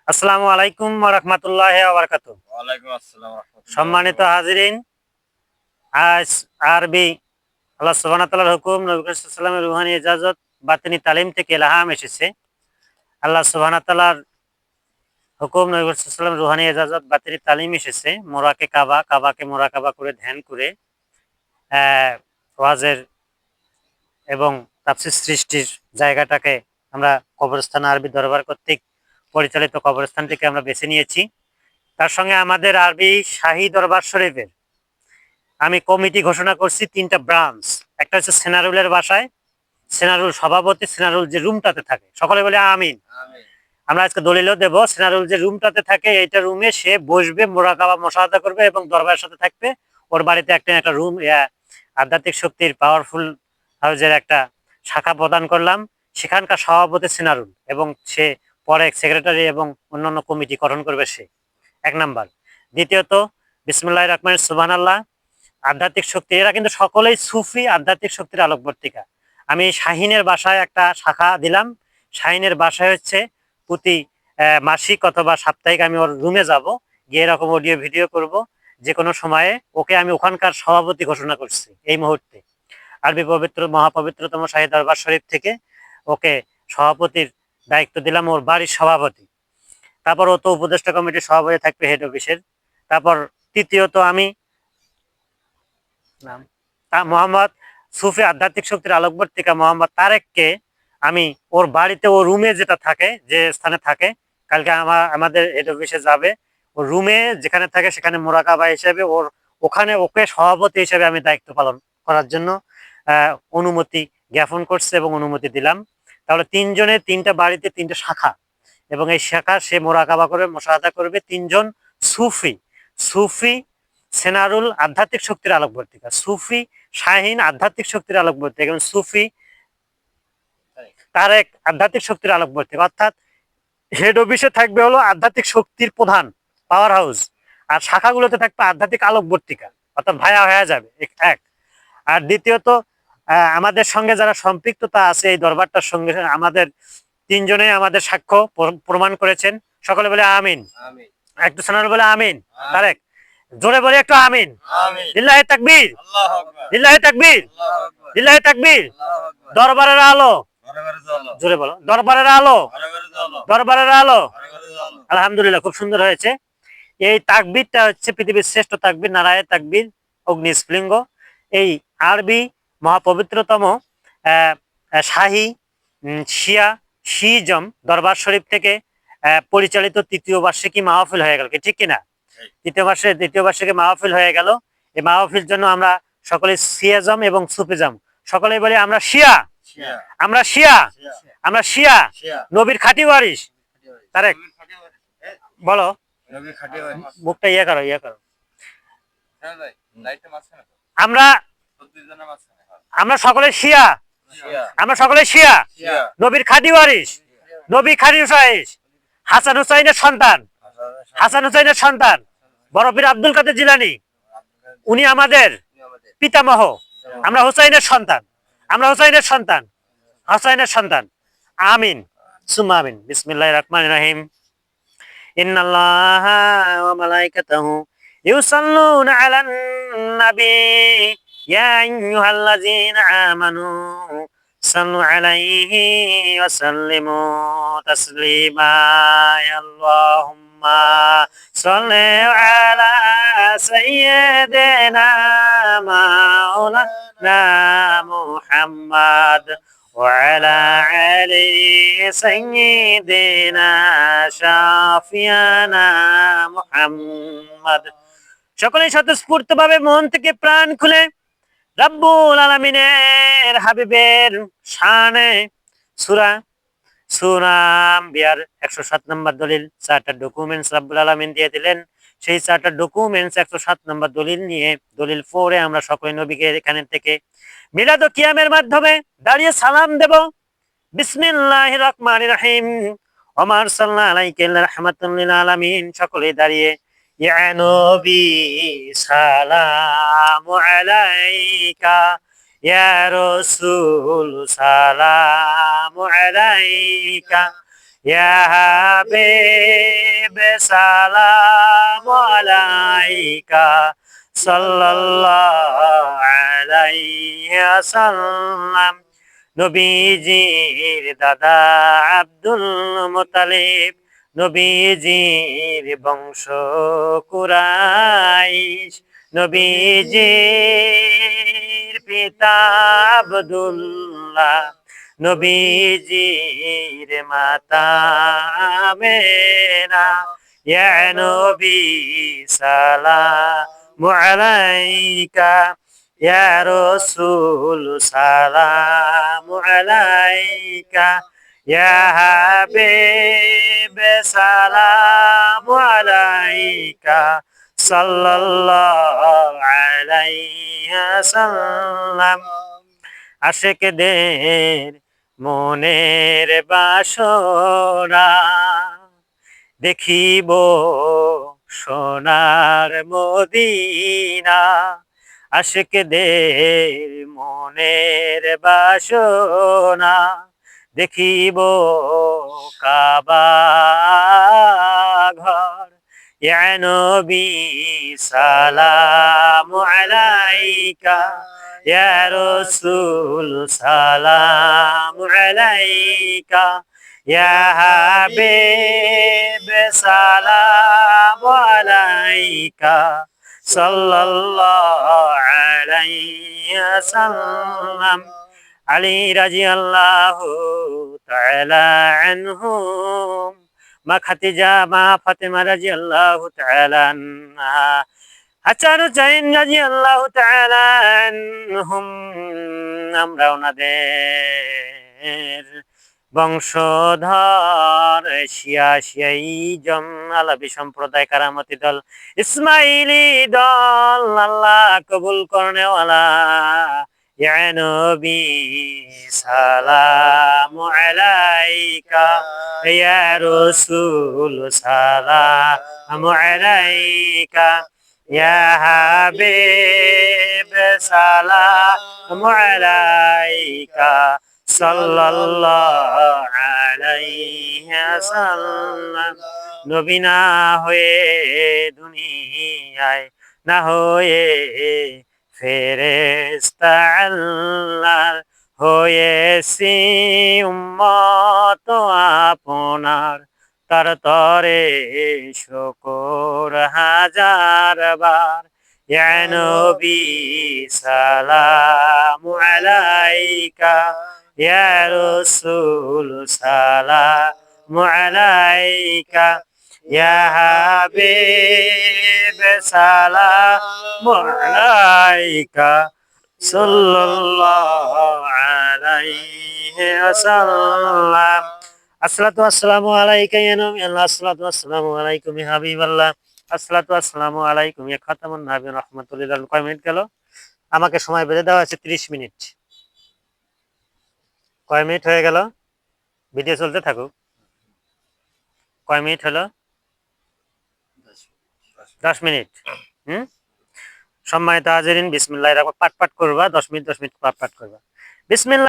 আসসালামু আলাইকুম ওয়া রাহমাতুল্লাহি ওয়া বারাকাতুহু। ওয়ালাইকুম আসসালাম ওয়া রাহমাতুল্লাহি ওয়া সম্মানিত বারাকাতুহু। হাজিরিন, আজ আরবি আল্লাহ সুবহানাহু ওয়া তাআলার হুকুম, নবী করিম সাল্লাল্লাহু আলাইহি ওয়াসাল্লামের রুহানি ইজাজত, বাতিনি তালিম থেকে ইলহাম এসেছে। আল্লাহ সুবহানাহু ওয়া তাআলার হুকুম, নবী করিম সাল্লাল্লাহু আলাইহি ওয়াসাল্লামের রুহানি ইজাজত, বাতিনি তালিম এসেছে। মোরাকে কাবা, কাবাকে মোরাকাবা করে ধ্যান করে ওয়াজের এবং তাফসীর সৃষ্টির জায়গাটাকে আমরা কবরস্থান আরবি দরবার কর্তৃক পরিচালিত কবরস্থানটিকে আমরা বেছে নিয়েছি। তার সঙ্গে আমাদের আরবি শাহী দরবার শরীফের আমি কমিটি ঘোষণা করছি ৩টা ব্রাঞ্চ। একটা হচ্ছে সেনারুলের বাসায়, সেনারুল সভাপতি, সেনারুল যে রুমটাতে থাকে, সকলে বলে আমিন। আমিন। আমরা আজকে দলিলও দেব। সেনারুল যে রুমটাতে থাকে এইটা রুমে সে বসবে, মোরাকাবা মুশাহাদা করবে এবং দরবারের সাথে থাকবে। ওর বাড়িতে একটা রুম আধ্যাত্মিক শক্তির পাওয়ারফুল হাউজের একটা শাখা প্রদান করলাম। সেখানকার সভাপতি সেনারুল এবং সে পরে সেক্রেটারি এবং অন্যান্য কমিটি গঠন করবে সে, ১ নাম্বার। দ্বিতীয়ত, বিসমিল্লাহির রহমানির সুবহানাল্লাহ, আধ্যাত্মিক শক্তি, এরা কিন্তু সকলেই সুফি আধ্যাত্মিক শক্তির আলোকবর্তিকা। আমি শাহিনের বাসায় একটা শাখা দিলাম। শাহিনের বাসায় হচ্ছে প্রতি মাসিক অথবা সাপ্তাহিক আমি ওর রুমে যাব, গিয়ে এরকম অডিও ভিডিও করব। যে কোনো সময়ে ওকে আমি ওখানকার সভাপতি ঘোষণা করছি এই মুহূর্তে। আরবি পবিত্র মহাপবিত্রতম শাহী দরবার শরীফ থেকে ওকে সভাপতির দায়িত্ব দিলাম, ওর বাড়ির সভাপতি। তারপর ও তো উপদেষ্টা কমিটির সভাপতি থাকবে, হেড অফিসের। তারপর তৃতীয়ত, আমি নাম মোহাম্মদ সুফি আধ্যাত্মিক শক্তির আলোকবর্তিকা মোহাম্মদ তারেককে আমি ওর বাড়িতে, ও রুমে যেটা থাকে, যে স্থানে থাকে, কালকে আমাদের হেড অফিসে যাবে। ও রুমে যেখানে থাকে সেখানে মোরাকাবা হিসেবে ওর ওখানে ওকে সভাপতি হিসেবে আমি দায়িত্ব পালন করার জন্য অনুমতি জ্ঞাপন করছে এবং অনুমতি দিলাম। তাহলে ৩ জনের ৩টা বাড়িতে ৩টা শাখা, এবং এই শাখা সে মোরাকাবা করবে, মুশাহাদা করবে। ৩ জন সুফি, সুফি সেনারুল আধ্যাত্মিক শক্তির আলোকবর্তিকা, সুফি শাহিন আধ্যাত্মিক শক্তির আলোকবর্তিকা এবং সুফি তারেক আধ্যাত্মিক শক্তির আলোকবর্তিকা। অর্থাৎ হেড অফিসে থাকবে হলো আধ্যাত্মিক শক্তির প্রধান পাওয়ার হাউস, আর শাখাগুলোতে থাকবে আধ্যাত্মিক আলোকবর্তিকা, অর্থাৎ ভায়া হয়ে যাবে এক। আর দ্বিতীয়ত, আমাদের সঙ্গে যারা সম্পৃক্ততা আছে এই দরবারটার সঙ্গে, আমাদের ৩ জনে আমাদের সাক্ষ্য প্রমাণ করেছেন। সকলে বলে আমিন। আমিন। একটু শোনার বলে আমিন। আমিন। তারেক জোরে বলে একটু আমিন। আমিন। লিল্লাহি তাকবীর, আল্লাহু আকবার। লিল্লাহি তাকবীর, আল্লাহু আকবার। লিল্লাহি তাকবীর। আল্লাহু আকবার। দরবারের আলো, ঘরে চলো। জোরে বলো, দরবারের আলো, ঘরে চলো। দরবারের আলো। ঘরে চলো। আলহামদুলিল্লাহ, খুব সুন্দর হয়েছে। এই তাকবীরটা হচ্ছে পৃথিবীর শ্রেষ্ঠ তাকবীর, নারায়ে তাকবীর, অগ্নি স্ফুলিঙ্গ। এই আরবি মহাপবিত্রতম শাহী শিয়া শিজম দরবার শরীফ থেকে পরিচালিত ৩য় বার্ষিকী মাহফিল হয়ে গেল, ঠিক কিনা? দ্বিতীয় বার্ষিকী মাহফিল হয়ে গেল। এই মাহফিল জন্য আমরা সকলে সিয়াজম এবং সুফিজম, সকলেই বলি আমরা শিয়া, শিয়া। আমরা শিয়া, শিয়া। আমরা শিয়া, শিয়া। নবীর খাঁটি ওয়ারিস। তারেক বলো, নবীর খাঁটি ওয়ারিস। মুখটা ইয়ে করো, ইয়ে করো। হ্যাঁ ভাই, লাইটটা মাঝখানে তো। আমরা ৩২ জনের মাঝখানে। আমরা সকলে শিয়া, শিয়া। আমরা সকলে শিয়া, শিয়া। নবীর খাঁটি ওয়ারিস, নবী খাঁটি ওয়ারিস, হাসান হুসাইনের সন্তান, হাসান হুসাইনের সন্তান বড় পীর আব্দুল কাদের জিলানী, উনি আমাদের পিতামহ। আমরা হুসাইনের সন্তান, আমরা হুসাইনের সন্তান, হুসাইনের সন্তান। আমিন সুম্মা আমিন। বিসমিল্লাহির রহমানির রহিম। ইন্নাল্লাহা ওয়া মালাইকাতাহু ইউসাল্লুনা আলান নবী ইয়া আইয়ুহাল্লাযীনা আমানু সাল্লু আলাইহি ওয়া সাল্লিমু তাসলিমা। আল্লাহুম্মা সাল্লি আলা সাইয়্যিদিনা মাওলানা মুহাম্মদ وعلى آل سيدنا شافينا মুহাম্মদ। সকলেই স্বতঃস্ফূর্তভাবে মন থেকে প্রাণ খুলে রব্বুল আলামিনের হাবিবের শানে সূরা সূরা আম্বিয়ার ১০৭ নম্বর দলিল, ৪টা ডকুমেন্টস রব্বুল আলামিন দিয়ে দিলেন। সেই ৪টা ডকুমেন্টস ১০৭ নম্বর দলিল নিয়ে, দলিল পড়ে আমরা সকলে নবীকে এখানে থেকে মিলাদ ও কিয়ামের মাধ্যমে দাঁড়িয়ে সালাম দেব। বিসমিল্লাহির রহমানির রহিম। ওমা আরসালনা আলাইকা ইল্লা রাহমাতাল লিল আলামিন। সকলে দাঁড়িয়ে ইয়া নবী সালামু আলাইকা, ইয়া রাসূল সালামু আলাইকা, ইয়া হাবিব সালাম আলাইকা সাল্লাল্লাহু আলাইহি ওয়াসাল্লাম। নবীজির দাদা আব্দুল মুত্তালিব, নবীজির বংশ কুরাইশ, নবীজির পিতা আব্দুল্লাহ, নবীজির মাতা আমেনা। ইয়া নবী সালামু আলাইকা, ইয়া রাসূল সালামু আলাইকা, ইয়া হাবিব সালামু আলাইকা সাল্লাল্লাহু আলাইহি ওয়াসাল্লাম। আশিকদের মনের বাসনা দেখিব সোনার মদিনা। আশিকদের মনের বাসনা দেখিব কাবা ঘর। ইয়া নবী সালামু আলাইকা, ইয়া রাসূল সালামু আলাইকা, ইয়া হাবিব সালামু আলাইকা সাল্লাল্লাহু আলাইহি ওয়াসাল্লাম। আলী রাদিয়াল্লাহু তাআলা আনহুম, মা খাদিজা, মা ফাতেমা রাদিয়াল্লাহু তাআলা আনহা, হাসান হুসাইন রাদিয়াল্লাহু তাআলা আনহুম, আমরা ওনাদের বংশধর। শিয়াই জন আলাবি সম্প্রদায়, কারামতি দল, ইসমাইলি দল, আল্লাহ কবুল করনেওয়ালা। ইয়া নবী সালামু আলাইকা, ইয়া রাসূল সালামু আলাইকা, ইয়া হাবিব সালামু আলাইকা সাল্লাল্লাহু আলাইহি ওয়াসাল্লাম। নবী না হয়ে দুনিয়ায়, না হয়ে ফেরেশতা আল্লাহর, হয়েছি উম্মত আপনার। তার তরে শুকর হাজার বার। ইয়া নবী সালামু আলাইকা, ইয়া রাসূল সালামু আলাইকা, ইয়া হাবিব সালামু আলাইকা সাল্লাল্লাহু আলাইহি ওয়াসাল্লাম। আসসালাতু আসসালামু আলাইকা ইয়া নবী আল্লাহ, আসসালাতু আসসালামু আলাইকুম ইয়া হাবিবাল্লাহ, আসসালাতু আসসালামু আলাইকুম ইয়া খাতামুন নাবিয়্যিন রাহমাতুল লিল আলামিন। কয় মিনিট গেল? আমাকে সময় বেঁধে দেওয়া আছে 30 মিনিট। কয় মিনিট হয়ে গেল? ভিডিও চলতে থাকুক। কয় মিনিট হলো? 10 মিনিট। সম্মানিত হাজিরিন, বিসমিল্লাহির রহমানির রহিম। পাঠ করবা 10 মিনিট, 10 মিনিট পাঠ করবা। বিসমিল্লাহ।